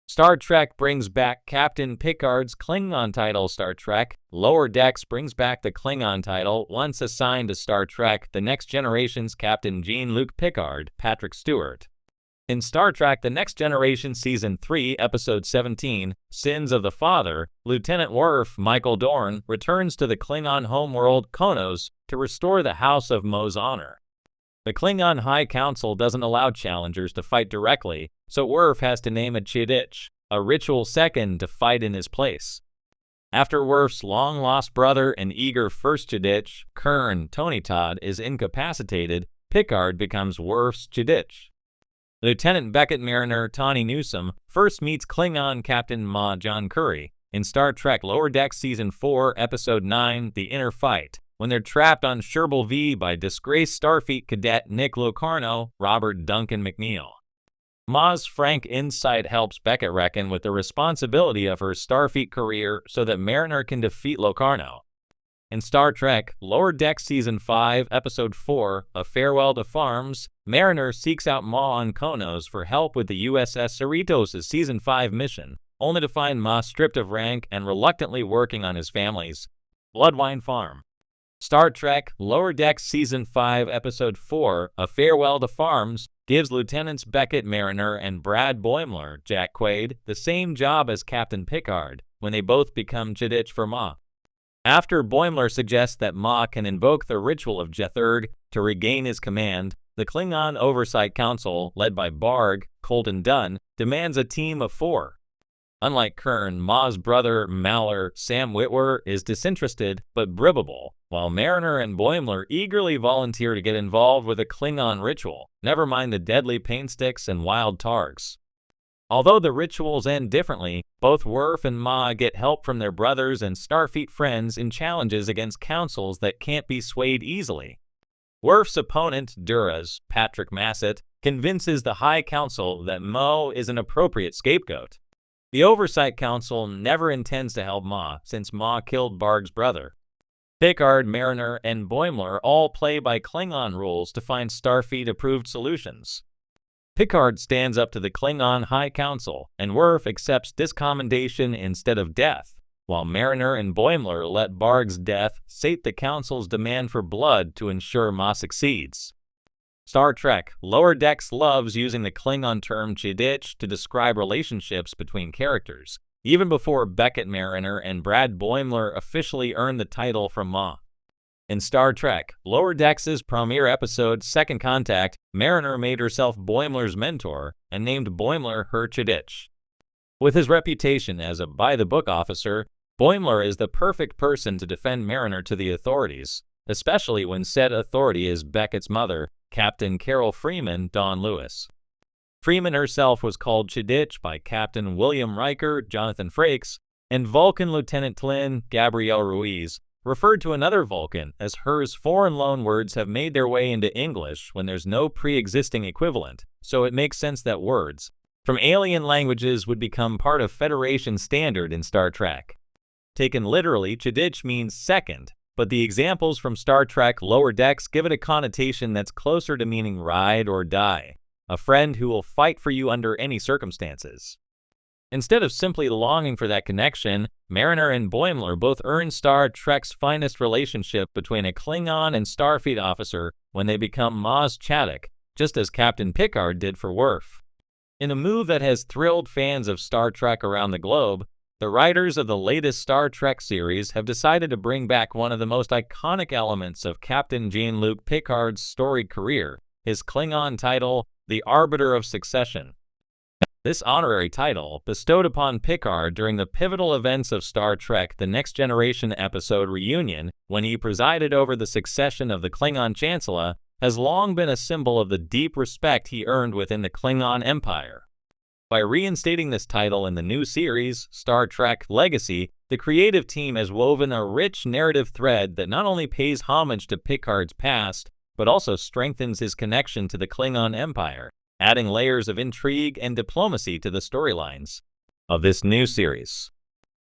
Star Trek brings back Captain Picard's Klingon title. Star Trek Lower Decks brings back the Klingon title once assigned to Star Trek The Next Generation's Captain Jean-Luc Picard, Patrick Stewart. In Star Trek The Next Generation Season 3, Episode 17, Sins of the Father, Lieutenant Worf Michael Dorn returns to the Klingon homeworld Konos to restore the House of Mo's honor. The Klingon High Council doesn't allow challengers to fight directly, so Worf has to name a Chidich, a ritual second, to fight in his place. After Worf's long-lost brother and eager first Chidich, Kurn Tony Todd, is incapacitated, Picard becomes Worf's Chidich. Lieutenant Beckett Mariner Tawny Newsome first meets Klingon Captain Ma John Curry in Star Trek Lower Decks Season 4, Episode 9, The Inner Fight, when they're trapped on Sherbal V by disgraced Starfleet cadet Nick Locarno, Robert Duncan McNeil. Ma's frank insight helps Beckett reckon with the responsibility of her Starfleet career so that Mariner can defeat Locarno. In Star Trek Lower Decks Season 5, Episode 4, A Farewell to Farms, Mariner seeks out Ma on Konos for help with the USS Cerritos' Season 5 mission, only to find Ma stripped of rank and reluctantly working on his family's Bloodwine farm. Star Trek Lower Decks Season 5, Episode 4, A Farewell to Farms, gives Lieutenants Beckett Mariner and Brad Boimler, Jack Quaid, the same job as Captain Picard, when they both become Chidich for Ma. After Boimler suggests that Ma can invoke the ritual of Jethurg to regain his command, the Klingon Oversight Council, led by Barg, Colton Dunn, demands a team of 4. Unlike Kurn, Ma's brother, Maller, Sam Witwer, is disinterested but bribbable, while Mariner and Boimler eagerly volunteer to get involved with a Klingon ritual, never mind the deadly pain sticks and wild targs. Although the rituals end differently, both Worf and Ma get help from their brothers and Starfleet friends in challenges against councils that can't be swayed easily. Worf's opponent, Dura's Patrick Massett, convinces the High Council that Mo is an appropriate scapegoat. The Oversight Council never intends to help Ma, since Ma killed Barg's brother. Picard, Mariner, and Boimler all play by Klingon rules to find Starfleet-approved solutions. Picard stands up to the Klingon High Council, and Worf accepts discommendation instead of death, while Mariner and Boimler let Barg's death sate the Council's demand for blood to ensure Ma succeeds. Star Trek Lower Decks loves using the Klingon term Chidich to describe relationships between characters, even before Beckett Mariner and Brad Boimler officially earned the title from Ma. In Star Trek Lower Decks' premiere episode Second Contact, Mariner made herself Boimler's mentor and named Boimler her Chidich. With his reputation as a by-the-book officer, Boimler is the perfect person to defend Mariner to the authorities, especially when said authority is Beckett's mother, Captain Carol Freeman Dawn Lewis. Freeman herself was called Chidich by Captain William Riker Jonathan Frakes, and Vulcan Lieutenant Tlin Gabrielle Ruiz referred to another Vulcan as hers. Foreign loanwords have made their way into English when there's no pre-existing equivalent, so it makes sense that words from alien languages would become part of Federation standard in Star Trek. Taken literally, Chidich means second, but the examples from Star Trek Lower Decks give it a connotation that's closer to meaning ride or die, a friend who will fight for you under any circumstances. Instead of simply longing for that connection, Mariner and Boimler both earn Star Trek's finest relationship between a Klingon and Starfleet officer when they become Ma's Chaddock, just as Captain Picard did for Worf. In a move that has thrilled fans of Star Trek around the globe, the writers of the latest Star Trek series have decided to bring back one of the most iconic elements of Captain Jean-Luc Picard's storied career, his Klingon title, the Arbiter of Succession. This honorary title, bestowed upon Picard during the pivotal events of Star Trek The Next Generation episode Reunion, when he presided over the succession of the Klingon Chancellor, has long been a symbol of the deep respect he earned within the Klingon Empire. By reinstating this title in the new series, Star Trek Legacy, the creative team has woven a rich narrative thread that not only pays homage to Picard's past, but also strengthens his connection to the Klingon Empire, adding layers of intrigue and diplomacy to the storylines of this new series.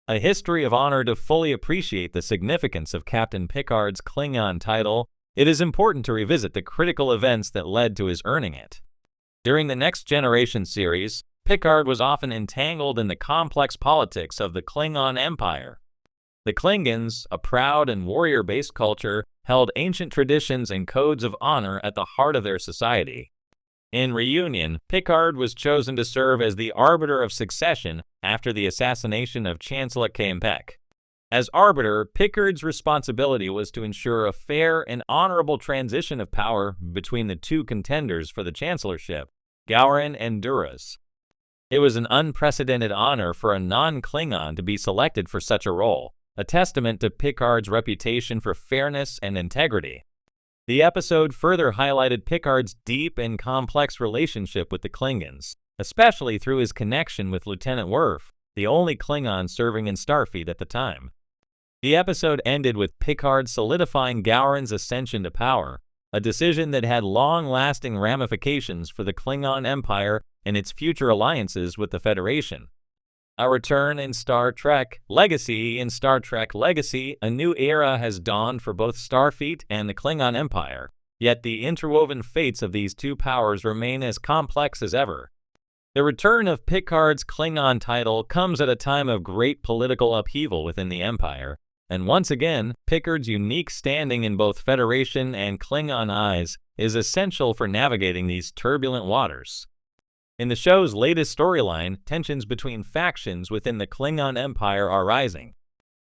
A history of honor. To fully appreciate the significance of Captain Picard's Klingon title, it is important to revisit the critical events that led to his earning it. During the Next Generation series, Picard was often entangled in the complex politics of the Klingon Empire. The Klingons, a proud and warrior-based culture, held ancient traditions and codes of honor at the heart of their society. In Reunion, Picard was chosen to serve as the arbiter of succession after the assassination of Chancellor K'Mpec. As arbiter, Picard's responsibility was to ensure a fair and honorable transition of power between the two contenders for the chancellorship, Gowron and Duras. It was an unprecedented honor for a non-Klingon to be selected for such a role, a testament to Picard's reputation for fairness and integrity. The episode further highlighted Picard's deep and complex relationship with the Klingons, especially through his connection with Lieutenant Worf, the only Klingon serving in Starfleet at the time. The episode ended with Picard solidifying Gowron's ascension to power, a decision that had long-lasting ramifications for the Klingon Empire and its future alliances with the Federation. A return in Star Trek Legacy. In Star Trek Legacy, a new era has dawned for both Starfleet and the Klingon Empire, yet the interwoven fates of these two powers remain as complex as ever. The return of Picard's Klingon title comes at a time of great political upheaval within the Empire, and once again, Picard's unique standing in both Federation and Klingon eyes is essential for navigating these turbulent waters. In the show's latest storyline, tensions between factions within the Klingon Empire are rising.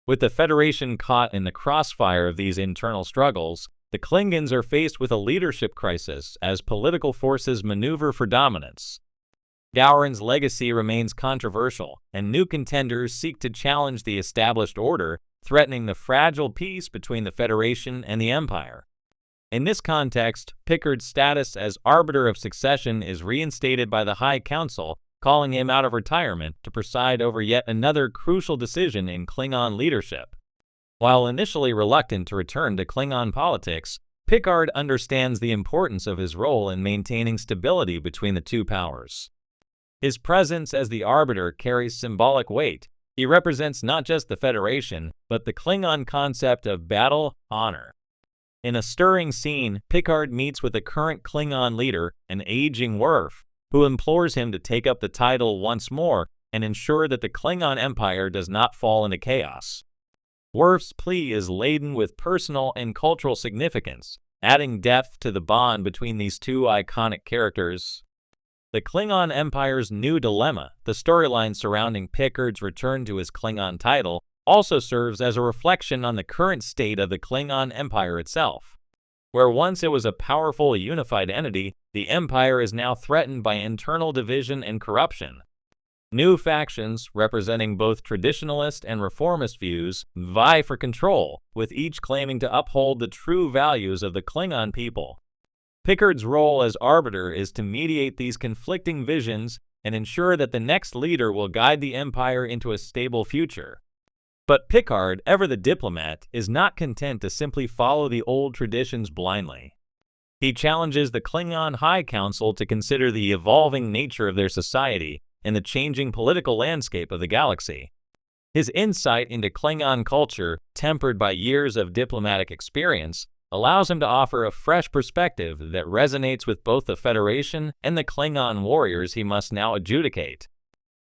With the Federation caught in the crossfire of these internal struggles, the Klingons are faced with a leadership crisis as political forces maneuver for dominance. Gowron's legacy remains controversial, and new contenders seek to challenge the established order, threatening the fragile peace between the Federation and the Empire. In this context, Picard's status as arbiter of succession is reinstated by the High Council, calling him out of retirement to preside over yet another crucial decision in Klingon leadership. While initially reluctant to return to Klingon politics, Picard understands the importance of his role in maintaining stability between the two powers. His presence as the arbiter carries symbolic weight. He represents not just the Federation, but the Klingon concept of battle honor. In a stirring scene, Picard meets with the current Klingon leader, an aging Worf, who implores him to take up the title once more and ensure that the Klingon Empire does not fall into chaos. Worf's plea is laden with personal and cultural significance, adding depth to the bond between these two iconic characters. The Klingon Empire's new dilemma, the storyline surrounding Picard's return to his Klingon title, also serves as a reflection on the current state of the Klingon Empire itself. Where once it was a powerful, unified entity, the Empire is now threatened by internal division and corruption. New factions, representing both traditionalist and reformist views, vie for control, with each claiming to uphold the true values of the Klingon people. Picard's role as arbiter is to mediate these conflicting visions and ensure that the next leader will guide the Empire into a stable future. But Picard, ever the diplomat, is not content to simply follow the old traditions blindly. He challenges the Klingon High Council to consider the evolving nature of their society and the changing political landscape of the galaxy. His insight into Klingon culture, tempered by years of diplomatic experience, allows him to offer a fresh perspective that resonates with both the Federation and the Klingon warriors he must now adjudicate.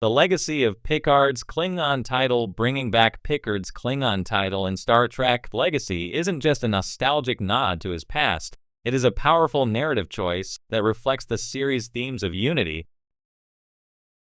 The legacy of Picard's Klingon title. Bringing back Picard's Klingon title in Star Trek Legacy isn't just a nostalgic nod to his past, it is a powerful narrative choice that reflects the series' themes of unity,